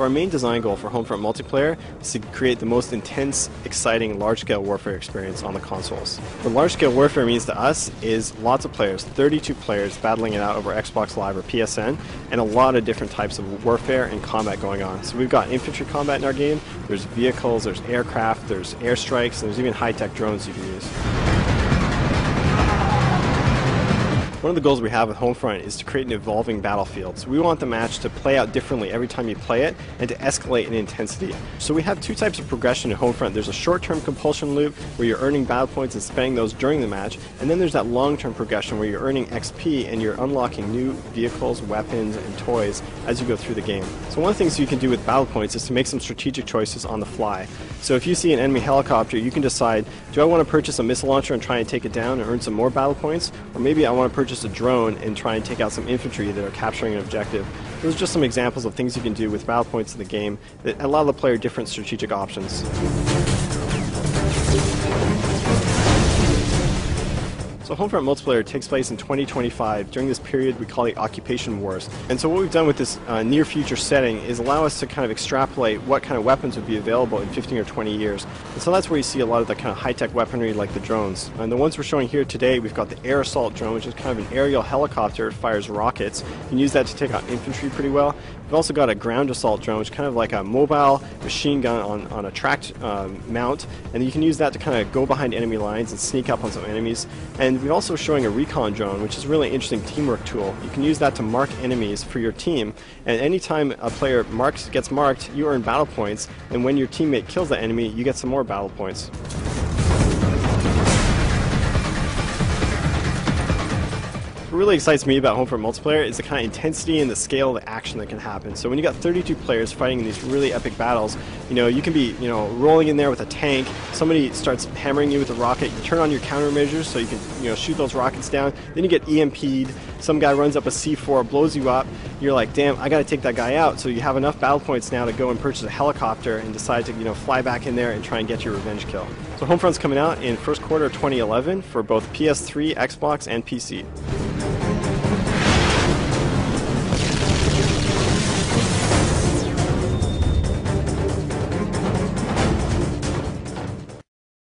So our main design goal for Homefront multiplayer is to create the most intense, exciting, large-scale warfare experience on the consoles. What large-scale warfare means to us is lots of players, 32 players battling it out over Xbox Live or PSN, and a lot of different types of warfare and combat going on. So we've got infantry combat in our game, there's vehicles, there's aircraft, there's airstrikes, and there's even high-tech drones you can use. One of the goals we have with Homefront is to create an evolving battlefield. So we want the match to play out differently every time you play it and to escalate in intensity. So we have two types of progression in Homefront. There's a short-term compulsion loop where you're earning battle points and spending those during the match, and then there's that long-term progression where you're earning XP and you're unlocking new vehicles, weapons, and toys as you go through the game. So one of the things you can do with battle points is to make some strategic choices on the fly. So if you see an enemy helicopter, you can decide, do I want to purchase a missile launcher and try and take it down and earn some more battle points? Or maybe I want to purchase a drone and try and take out some infantry that are capturing an objective. Those are just some examples of things you can do with battle points in the game that allow the player different strategic options. So Homefront multiplayer takes place in 2025 during this period we call the Occupation Wars. And so what we've done with this near future setting is allow us to kind of extrapolate what kind of weapons would be available in 15 or 20 years. And so that's where you see a lot of the kind of high-tech weaponry like the drones. And the ones we're showing here today, we've got the air assault drone, which is kind of an aerial helicopter. It fires rockets. You can use that to take out infantry pretty well. We've also got a ground assault drone, which is kind of like a mobile machine gun on a tracked mount, and you can use that to kind of go behind enemy lines and sneak up on some enemies. And we're also showing a recon drone, which is a really interesting teamwork tool. You can use that to mark enemies for your team, and anytime a player gets marked, you earn battle points, and when your teammate kills that enemy, you get some more battle points. What really excites me about Homefront multiplayer is the kind of intensity and the scale of the action that can happen. So when you got 32 players fighting in these really epic battles, you can be, rolling in there with a tank, somebody starts hammering you with a rocket, you turn on your countermeasures so you can, shoot those rockets down, then you get EMP'd, some guy runs up a C4, blows you up, you're like, damn, I gotta take that guy out, so you have enough battle points now to go and purchase a helicopter and decide to, fly back in there and try and get your revenge kill. So Homefront's coming out in first quarter of 2011 for both PS3, Xbox, and PC.